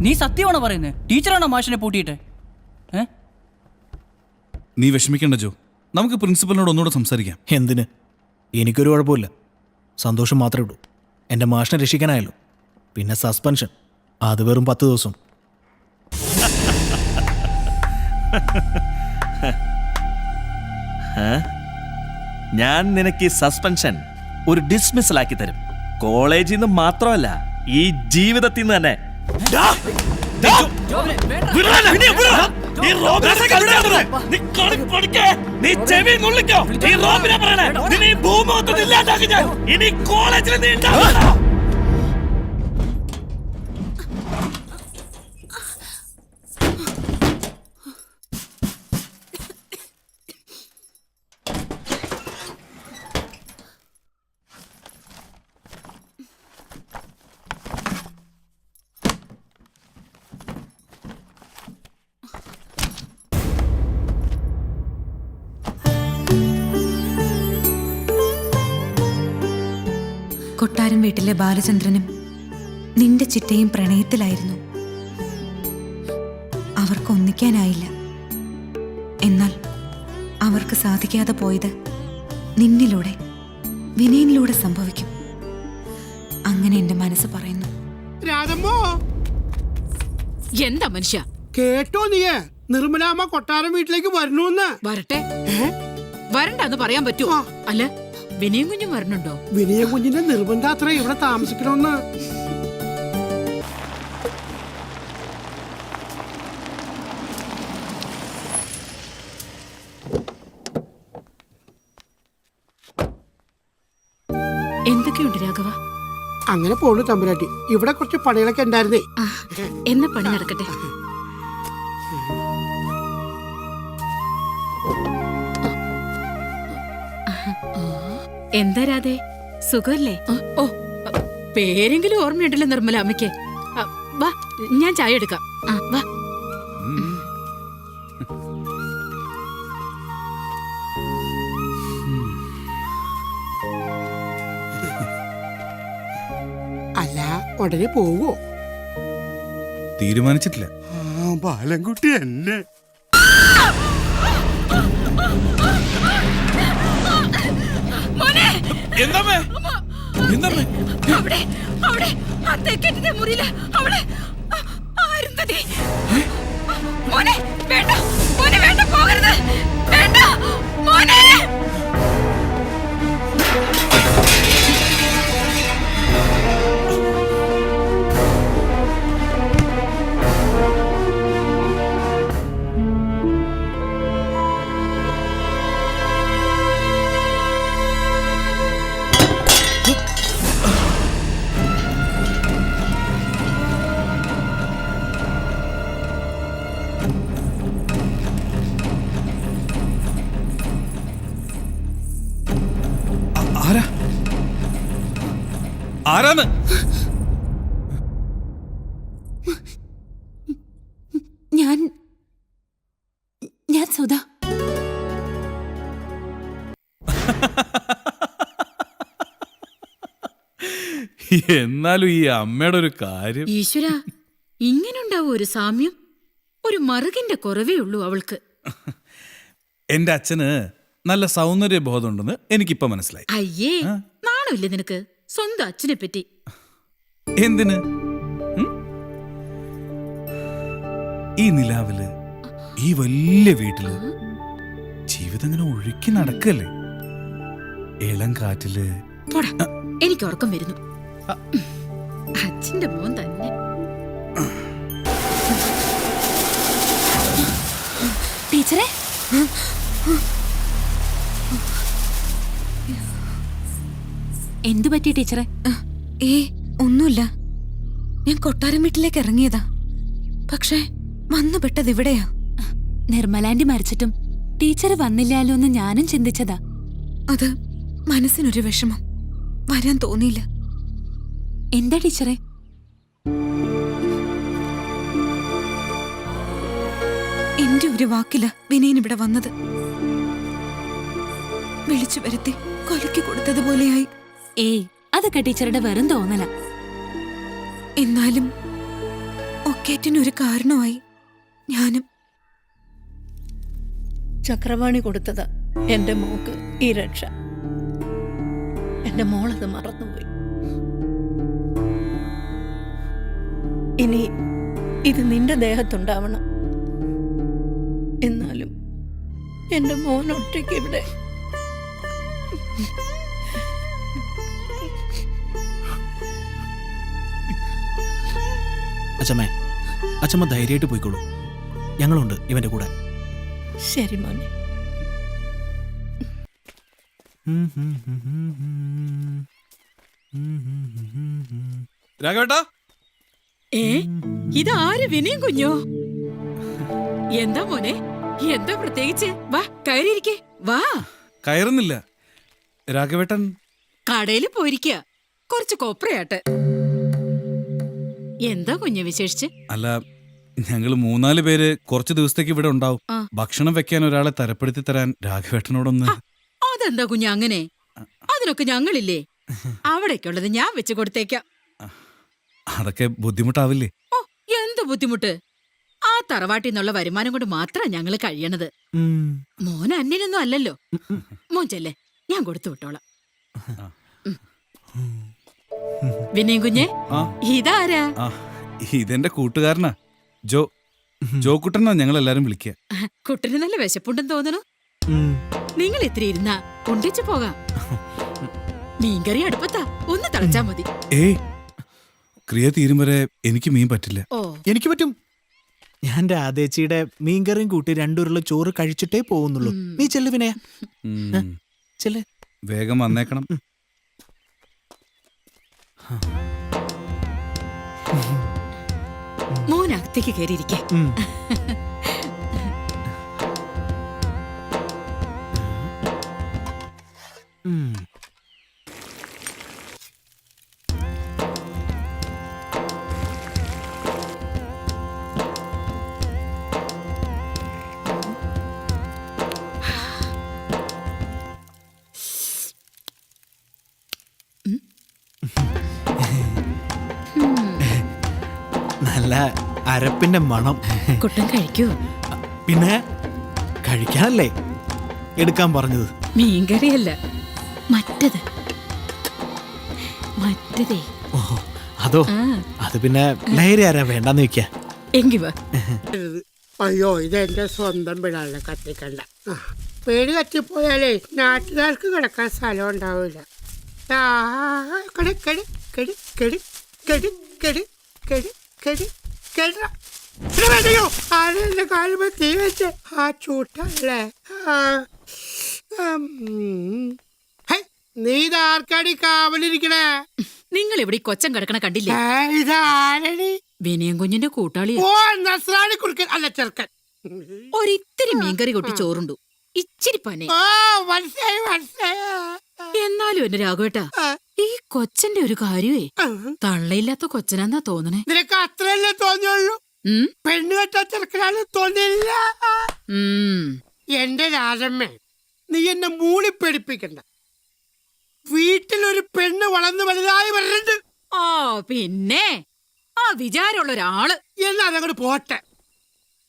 നീ സത്യമാണോ പറയുന്നത്? ടീച്ചറാണോ മാഷിനെ പൂട്ടിയിട്ട്? നീ വിഷമിക്കണ്ട ജോ, നമുക്ക് പ്രിൻസിപ്പലിനോട് ഒന്നുകൂടെ സംസാരിക്കാം. എന്തിന്? എനിക്കൊരു കുഴപ്പമില്ല, സന്തോഷം മാത്രമേ ഉള്ളൂ. എൻ്റെ മാഷിനെ രക്ഷിക്കാനായല്ലോ. പിന്നെ സസ്പെൻഷൻ, അത് വെറും 10 ദിവസം. ഞാൻ നിനക്ക് ഈ സസ്പെൻഷൻ ഒരു ഡിസ്മിസൽ ആക്കി തരും. കോളേജിൽ നിന്ന് മാത്രമല്ല, ഈ ജീവിതത്തിൽ നിന്ന് തന്നെ. ഇനി കോളേജിൽ കൊട്ടാരം വീട്ടിലെ ബാലചന്ദ്രനും നിന്റെ ചിറ്റയും പ്രണയത്തിലായിരുന്നു. അവർക്ക് ഒന്നിക്കാനായില്ല. എന്നാൽ അവർക്ക് സാധിക്കാതെ പോയത് നിന്നിലൂടെ, വിനയനിലൂടെ സംഭവിക്കും. അങ്ങനെ എന്റെ മനസ്സ് പറയുന്നു. രാധമ്മോ, എന്താ മനുഷ്യ? കേട്ടോ നീയെ? നിർമ്മലാമ്മ കൊട്ടാരം വീട്ടിലേക്ക് വരണോന്ന്. വരട്ടെ. വരണ്ടെന്ന് പറയാൻ പറ്റുമോ? അല്ല, വിനയം കുഞ്ഞും വരണുണ്ടോ? വിനയ കുഞ്ഞിന്റെ നിർബന്ധം അത്ര ഇവിടെ താമസിക്കണമെന്ന്. എന്തൊക്കെയുണ്ട് രാഘവ? അങ്ങനെ പോണു തമ്പുരാട്ടി. ഇവിടെ കുറച്ച് പണികളൊക്കെ ഉണ്ടായിരുന്നേ. എന്ന പണി നടക്കട്ടെ. എന്താ രാധേ, സുഖല്ലേ? ഓ, പേരെങ്കിലും ഓർമ്മയുണ്ടല്ലോ നിർമ്മല അമ്മയ്ക്ക്. വാ, ഞാൻ ചായ എടുക്കാം. വാ. അല്ല, ഉടനെ പോവോ? തീരുമാനിച്ചിട്ടില്ല. ബാലൻകുട്ടി എന്നെ മുറിയില് അവളെ മോനെ, വേണ്ട മോനെ, വേണ്ട, പോകരുത്, വേണ്ട മോനെ. ആരാന്ന്? ഞാൻ സുധ. എന്നാലും ഈ അമ്മയുടെ ഒരു കാര്യം. ഈശ്വര, ഇങ്ങനുണ്ടാവും ഒരു സാമ്യം? ഒരു മറുകിന്റെ കുറവേ ഉള്ളൂ അവൾക്ക്. എന്റെ അച്ഛന് നല്ല സൗന്ദര്യബോധമുണ്ടെന്ന് എനിക്കിപ്പോ മനസ്സിലായി. അയ്യേ, നാണമില്ലേ നിനക്ക് സ്വന്തം അച്ഛനെ പറ്റി? എന്തിന്? ഈ നിലാവില്, ഈ വലിയ വീട്ടില് ജീവിതം ഇങ്ങനെ ഒഴുക്കി നടക്കല്ലേ. ഇളം കാറ്റില്. എനിക്ക് ഉറക്കം വരുന്നു. അച്ഛന്റെ മോൻ തന്നെ. ടീച്ചറെ, എന്തു പറ്റി ടീച്ചറെ? ഒന്നുമില്ല. ഞാൻ കൊട്ടാരം വീട്ടിലേക്ക് ഇറങ്ങിയതാ. പക്ഷേ വന്നുപെട്ടത് ഇവിടെയാ. നിർമ്മലാന്റി മരിച്ചിട്ടും ടീച്ചർ വന്നില്ലാലോ എന്ന് ഞാനും ചിന്തിച്ചതാ. അത് മനസ്സിനൊരു വിഷമം. വരാൻ തോന്നിയില്ല. എന്താ ടീച്ചറെ? എന്റെ ഒരു വാക്കില വിനയൻ ഇവിടെ വന്നത്. വിളിച്ചു വരുത്തി കൊലക്കി കൊടുത്തതുപോലെയായി. അതൊക്കെ ടീച്ചറുടെ വെറും തോന്നല. എന്നാലും ഒക്കേറ്റിനൊരു കാരണമായി ഞാനും. ചക്രവാണി കൊടുത്തതാ എന്റെ മോക്ക് ഈ രക്ഷ. എന്റെ മോളത് മറന്നുപോയി. ഇനി ഇത് നിന്റെ ദേഹത്തുണ്ടാവണം. എന്നാലും എന്റെ മോൻ ഒറ്റയ്ക്ക് ഇവിടെ. അച്ഛമ്മേ, അച്ഛമ്മ ധൈര്യമായിട്ട് പോയിക്കോളൂ. ഞങ്ങളുണ്ട് ഇവന്റെ കൂടെ. ശരി മോനെ. രാഘവേട്ടാ, ഏ ഇതാര് വിനയും കുഞ്ഞോ? എന്താ മോനെ, എന്താ പ്രത്യേകിച്ച്? വാ കയറിയിരിക്കേ, വാ. കയറുന്നില്ല. രാഘവേട്ടൻ കടയില് പോയിരിക്കുക, കുറച്ച് കൊപ്രയാട്ടെ. എന്താ കുഞ്ഞ് വിശേഷിച്ച്? അല്ല, ഞങ്ങൾ 3-4 പേര് കുറച്ച് ദിവസത്തേക്ക് ഇവിടെ ഉണ്ടാവും. ആ. ഭക്ഷണം വെക്കാൻ ഒരാളെ തരപ്പെടുത്തി തരാൻ രാഘവേട്ടനോടൊന്ന്. അതെന്താ കുഞ്ഞ് അങ്ങനെ? അതിനൊക്കെ ഞങ്ങളില്ലേ? അവിടേക്കുള്ളത് ഞാൻ വെച്ച് കൊടുത്തേക്കാം. അതൊക്കെ ബുദ്ധിമുട്ടാവില്ലേ? ഓ, എന്ത് ബുദ്ധിമുട്ട്? ആ തറവാട്ടിൽ നിന്നുള്ള വരുമാനം കൊണ്ട് മാത്രം ഞങ്ങള് കഴിയണത്. മോൻ അന്യനൊന്നും അല്ലല്ലോ. മോൻ ചെല്ലേ, ഞാൻ കൊടുത്തു വിട്ടോളാം. വിനയം കുഞ്ഞെ, ആ. ഇതാരാ? ആ, ഇതെന്റെ കൂട്ടുകാരനാ ജോ. ജോക്കുട്ടനാ ഞങ്ങൾ എല്ലാരും വിളിക്കുക. കുട്ടന് നല്ല വിശപ്പുണ്ടെന്ന് തോന്നണു. നിങ്ങൾ ഇത്തിരി ഇരുന്നാ കൊണ്ടിച്ചു പോകാം. മീൻകറി അടുപ്പത്താ, ഒന്ന് തിളച്ചാ മതി. ഏയ്, ക്രിയ തീരും വരെ എനിക്ക് മീൻ പറ്റില്ല. ഓ, എനിക്ക് പറ്റും. ഞാൻ രാധേച്ചിയുടെ മീൻകറിയും കൂട്ടി 2 ഉരുള ചോറ് കഴിച്ചിട്ടേ പോകുന്നുള്ളൂ. നീ ചെല്ലു വിനയ, ചെല്ല്. വേഗം വന്നേക്കണം. മോൻ അകത്തേക്ക് കയറിയിരിക്കേ. നല്ല അരപ്പിന്റെ മണം. കുട്ടൻ കഴിക്കൂ. പിന്നെ കഴിക്കാനല്ലേ എടുക്കാൻ പറഞ്ഞത്? മീൻകറിയല്ല, മറ്റത്. മറ്റതേ. ഓ, അതോ? അത് പിന്നെ ലഹരി ആരാ വേണ്ടെന്ന് വെക്ക. എങ്കി വാ. അയ്യോ, ഇതെന്റെ സ്വന്തം വീടാണല്ലോ, കത്തിക്കണ്ട. വീട് കത്തിപ്പോയാലേ നാട്ടുകാർക്ക് കിടക്കാൻ സ്ഥലം ഉണ്ടാവില്ല. കെടി കെടി കെടി കെടി കെടി കെടി കെടി കെടി കെടാ. ആരെന്റെ കാലുമ്പോ തീ വെച്ച് ആ ചൂട്ടല്ലേ. നീ ഇതാർക്കാടി കാവലിരിക്കണേ? നിങ്ങൾ ഇവിടെ ഈ കൊച്ചൻ കിടക്കണ കണ്ടില്ലേ? ഇതാരടി? വിനയം കുഞ്ഞിന്റെ കൂട്ടാളിയാ. ഓ, നസ്രാണി കുറുക്കൻ അല്ല, ചെറുക്കൻ. ഒരിത്തിരി മീൻകറി കൊട്ടി ചോറുണ്ടു, ഇച്ചിരി പനെ. ഓ, മനസ്സിലായി മനസ്സിലായി. എന്നാലും എന്റെ രാഘവേട്ടാ, ഈ കൊച്ചന്റെ ഒരു കാര്യമേ തള്ളയില്ലാത്ത കൊച്ചനാന്നാ തോന്നണേ. നിനക്ക് അത്രയല്ലേ തോന്നിയുള്ളൂ? ഉം? പെണ്ണ് കെട്ട ചെറുക്കനാണ് തോന്നിയില്ല. ഉം. എന്റെ രാജമ്മേ, നീ എന്നെ മൂളിപ്പേടിപ്പിക്കണ്ട. വീട്ടിലൊരു പെണ്ണ് വളർന്നു വലുതായി വരുന്നുണ്ട്. ഓ, പിന്നെ ആ വിചാരമുള്ള ഒരാള്. എന്നാ അതങ്ങോട്ട് പോട്ടെ.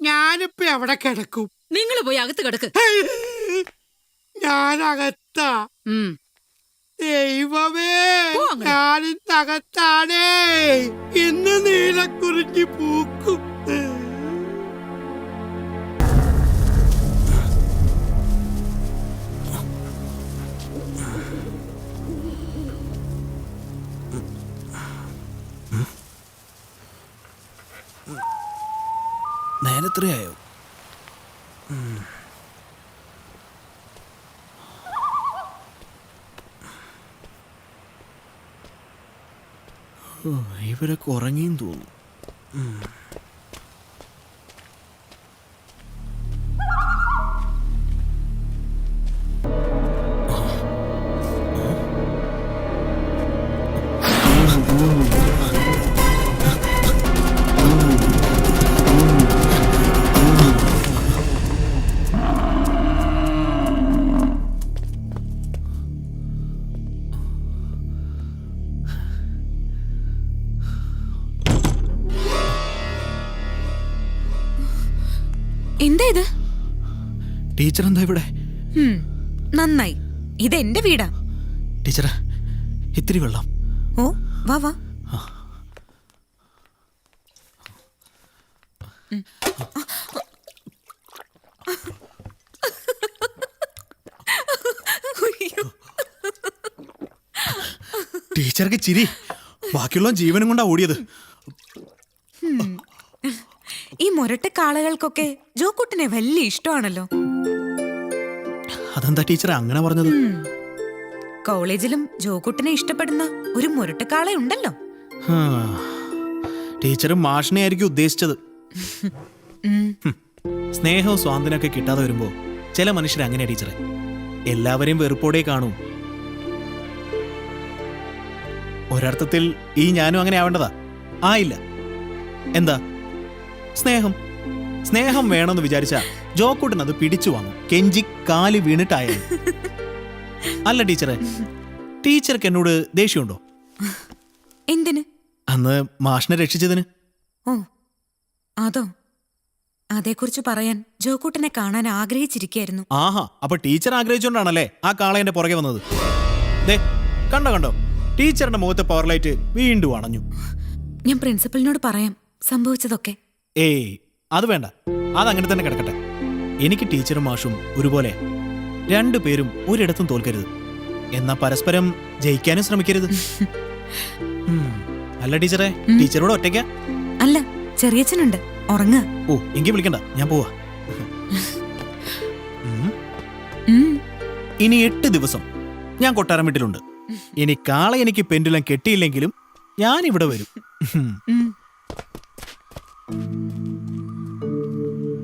ഞാനിപ്പോ എവിടെ കിടക്കും? നിങ്ങൾ പോയി അകത്ത് കിടക്ക്. ഞാനകത്താ. ഉം. ദൈവമേ, പോ അങ്ങട്. ഞാനിന്നകത്താണേ. ഇന്ന് നീലക്കുറിഞ്ഞി പൂക്കും. നേരത്രയായോ? ഇവരൊക്കെ ഉറങ്ങിയും തോന്നുന്നു. എന്താ ഇത്? ടീച്ചർ എന്താ ഇവിടെ? നന്നായി, ഇത് എന്റെ വീടാ. ടീച്ചറെ, ഇത്തിരി വെള്ളം. ഓ, വാ വാ. ടീച്ചർക്ക് ചിരി, ബാക്കിയുള്ള ജീവനും കൊണ്ടാ ഓടിയത്. ഈ മുരട്ട കാളകൾക്കൊക്കെ ജോക്കുട്ടനെ വലിയ ഇഷ്ടമാണല്ലോ. അതെന്താ ടീച്ചർ അങ്ങനെ പറഞ്ഞത്? കോളേജിലും ജോക്കുട്ടനെ ഇഷ്ടപ്പെടുന്ന ഒരു മുരട്ടക്കാള ഉണ്ടല്ലോ. ടീച്ചർ മാഷിനെ ആയിരിക്കും ഉദ്ദേശിച്ചത്. സ്നേഹവും സ്വാതന്ത്ര്യമൊക്കെ കിട്ടാതെ വരുമ്പോ ചില മനുഷ്യർ അങ്ങനെയാ ടീച്ചറെ, എല്ലാവരെയും വെറുപ്പോടെ കാണൂ. ഒരർത്ഥത്തിൽ ഈ ഞാനും അങ്ങനെ ആവേണ്ടതാ. ആയില്ല. എന്താ? സ്നേഹം വേണമെന്ന് വിചാരിച്ച ജോക്കുട്ടൻ അത് പിടിച്ചു വാങ്ങും, കെഞ്ചി കാല് വീണിട്ടായാലും. അല്ല ടീച്ചറെ, ടീച്ചർക്ക് എന്നോട് ദേഷ്യമുണ്ടോ? എന്തിന്? അന്ന് മാഷിനെ രക്ഷിച്ചതിന്. ഓ, അതോ? അതേക്കുറിച്ച് പറയാൻ ജോക്കുട്ടനെ കാണാൻ ആഗ്രഹിച്ചിരിക്കായിരുന്നു. ആഹാ, അപ്പൊ ടീച്ചർ ആഗ്രഹിച്ചോണ്ടാണല്ലേ ആ കാളേന്റെ പുറകെ വന്നത്. ദേ, കണ്ടോ ടീച്ചറിന്റെ മുഖത്തെ പവർ ലൈറ്റ് വീണ്ടും അണഞ്ഞു. ഞാൻ പ്രിൻസിപ്പലിനോട് പറയാം സംഭവിച്ചതൊക്കെ. ഏയ്, അത് വേണ്ട, അതങ്ങനെ തന്നെ കിടക്കട്ടെ. എനിക്ക് ടീച്ചറും മാഷും ഒരുപോലെ. രണ്ടുപേരും ഒരിടത്തും തോൽക്കരുത്, എന്നാ പരസ്പരം ജയിക്കാനും ശ്രമിക്കരുത്. അല്ല ടീച്ചറെ, ടീച്ചറോട് ഒറ്റയ്ക്കാ? അല്ല, ചെറിയച്ഛനുണ്ട്, ഉറങ്ങുക. ഓ, എങ്കിൽ വിളിക്കണ്ട, ഞാൻ പോവാ. ഇനി 8 ദിവസം ഞാൻ കൊട്ടാരം വീട്ടിലുണ്ട്. ഇനി കാള എനിക്ക് പെൻഡുലം കെട്ടിയില്ലെങ്കിലും ഞാൻ ഇവിടെ വരും.